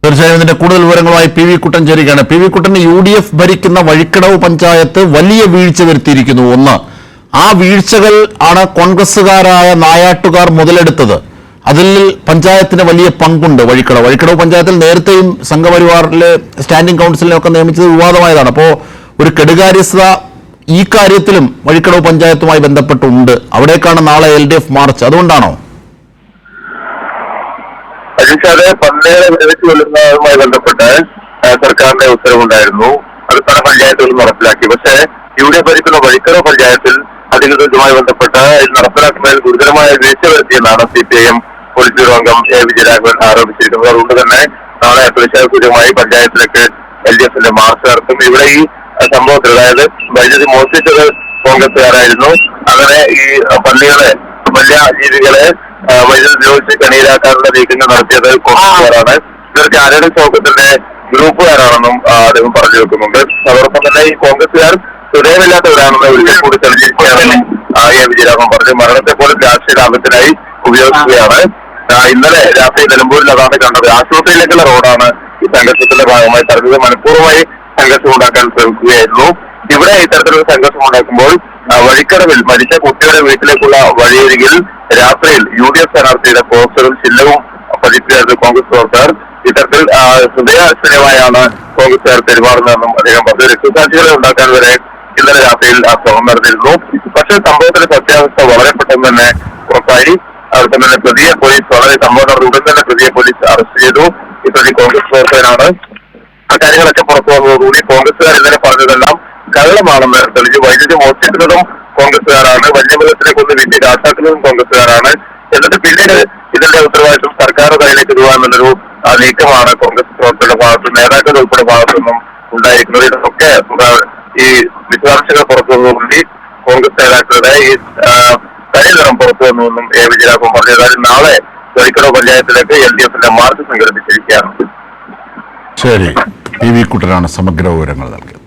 തീർച്ചയായും ഇതിന്റെ കൂടുതൽ വിവരങ്ങളുമായി പി വി കുട്ടൻ ചേരുകയാണ്. പി വി കുട്ടൻ, UDF ഭരിക്കുന്ന വഴിക്കടവ് പഞ്ചായത്ത് വലിയ വീഴ്ച വരുത്തിയിരിക്കുന്നു. ഒന്ന്, ആ വീഴ്ചകൾ ആണ് കോൺഗ്രസുകാരായ നായാട്ടുകാർ മുതലെടുത്തത്. അതിൽ പഞ്ചായത്തിന് വലിയ പങ്കുണ്ട്. വഴിക്കടവ് പഞ്ചായത്തിൽ നേരത്തെയും സംഘപരിവാറിലെ സ്റ്റാൻഡിംഗ് കൗൺസിലിനൊക്കെ നിയമിച്ചത് വിവാദമായതാണ്. അപ്പോൾ ഒരു കെടുകാര്യസ്ഥത ഈ കാര്യത്തിലും വഴിക്കടവ് പഞ്ചായത്തുമായി ബന്ധപ്പെട്ടുണ്ട്. അവിടേക്കാണ് നാളെ LDF മാർച്ച്. അതുകൊണ്ടാണോ? അജിഷാദെ, പന്നേരെ വിരമിച്ചു കൊല്ലുന്നതുമായി ബന്ധപ്പെട്ട് സർക്കാരിന്റെ ഉത്തരവുണ്ടായിരുന്നു. അത് പല പഞ്ചായത്തുകളും നടപ്പിലാക്കി. പക്ഷേ UDF ഭരിക്കുന്ന വഴിക്കടവ് പഞ്ചായത്തിൽ അധികൃതരുമായി ബന്ധപ്പെട്ട് ഇത് നടപ്പിലാക്കുന്നതിൽ ഗുരുതരമായ വീഴ്ച വരുത്തിയെന്നാണ് CPIM പോളിറ്റ് ബ്യൂറോ അംഗം A. വിജയരാഘവൻ ആരോപിച്ചിരിക്കുന്നത്. അതുകൊണ്ട് തന്നെ നാളെ പ്രതിഷേധപൂർവ്വമായി പഞ്ചായത്തിലേക്ക് LDFന്റെ മാർച്ച് നടത്തും. ഇവിടെ ഈ സംഭവത്തിൽ, അതായത് വൈദ്യുതി മോഷ്ടിച്ചത് കോൺഗ്രസുകാരായിരുന്നു. അങ്ങനെ ഈ പന്നികളെ, വന്യജീവികളെ വൈദ്യുതി ഉപയോഗിച്ച് കണ്ണീരാക്കാനുള്ള നീക്കങ്ങൾ നടത്തിയത് കോൺഗ്രസുകാരാണ്. ഇവർക്ക് ആരുടെ ചോക്കത്തിന്റെ ഗ്രൂപ്പുകാരാണെന്നും അദ്ദേഹം പറഞ്ഞു വെക്കുന്നുണ്ട്. അതോടൊപ്പം തന്നെ ഈ കോൺഗ്രസുകാർ ഹൃദയമില്ലാത്തവരാണെന്ന് ഒരിക്കൽ കൂടി തെളിഞ്ഞിരിക്കുകയാണെന്നും A. വിജയരാഘവൻ പറഞ്ഞു. മരണത്തെ പോലും രാഷ്ട്രീയ ലാഭത്തിനായി ഉപയോഗിക്കുകയാണ്. ഇന്നലെ രാത്രി നിലമ്പൂരിൽ അതാണ് കണ്ടത്. ആശുപത്രിയിലേക്കുള്ള റോഡാണ് ഈ സംഘർഷത്തിന്റെ ഭാഗമായി തടഞ്ഞത്. മനഃപൂർവ്വമായി സംഘർഷം ഉണ്ടാക്കാൻ ശ്രമിക്കുകയായിരുന്നു. ഇവിടെ ഇത്തരത്തിലുള്ള സംഘർഷം ഉണ്ടാക്കുമ്പോൾ വഴിക്കടവിൽ മരിച്ച കുട്ടിയുടെ വീട്ടിലേക്കുള്ള വഴിയരികിൽ രാത്രിയിൽ UDF സ്ഥാനാർത്ഥിയുടെ പോസ്റ്ററും ചിഹ്നവും പതിക്കുകയായിരുന്നു കോൺഗ്രസ് പ്രവർത്തകർ. ഇത്തരത്തിൽ ഹൃദയശൂന്യമായാണ് കോൺഗ്രസുകാർ പെരുമാറുന്നതെന്നും അദ്ദേഹം പറഞ്ഞു. രക്തസാക്ഷികളെ ഉണ്ടാക്കാൻ വരെ ഇന്നലെ രാത്രിയിൽ ശ്രമം നടന്നിരുന്നു. പക്ഷേ സംഭവത്തിന്റെ സത്യാവസ്ഥ വളരെ പെട്ടെന്ന് തന്നെ പുറത്തായി. അവിടെ തന്നെ പ്രതിയെ പോലീസ് വളരെ സംഭവം നടന്ന ഉടൻ തന്നെ പ്രതിയെ പോലീസ് അറസ്റ്റ് ചെയ്തു. ഈ പ്രതി കോൺഗ്രസ് പ്രവർത്തകനാണ്. ആ കാര്യങ്ങളൊക്കെ പുറത്തു വന്നതോടുകൂടി കോൺഗ്രസുകാർ ഇന്നലെ പറഞ്ഞതെല്ലാം കള്ളമാണെന്ന് തെളിഞ്ഞു. വൈദ്യുതി മോഷ്ടിക്കുന്നതും കോൺഗ്രസുകാരാണ്, വന്യമൃഗത്തിനെ കൊണ്ട് വിറ്റ് കാട്ടാക്കുന്നതും കോൺഗ്രസുകാരാണ്. എന്നിട്ട് പിന്നീട് ഇതിന്റെ ഉത്തരവാദിത്വം സർക്കാർ കയ്യിലേക്ക് ഇടുവാന്നുള്ളൊരു നീക്കമാണ് കോൺഗ്രസ് പ്രവർത്തകരുടെ ഭാഗത്തും നേതാക്കളുടെ ഉൾപ്പെടെ ഭാഗത്തുനിന്നും ഉണ്ടായിരിക്കുന്നത്. ഇതൊക്കെ ഈ വിശദാംശങ്ങൾ പുറത്തു വന്നതോടുകൂടി കോൺഗ്രസ് നേതാക്കളുടെ ഈ കരിനിറം പുറത്തു വന്നുവെന്നും A. വിജയരാഘവൻ പറഞ്ഞു. ഏതായാലും നാളെ വഴിക്കടവ് പഞ്ചായത്തിലേക്ക് LDFന്റെ മാർച്ച് സംഘടിപ്പിച്ചിരിക്കുകയാണ്. ശരി, പി വി കുട്ടനാണ് സമഗ്ര വിവരങ്ങൾ നൽകിയത്.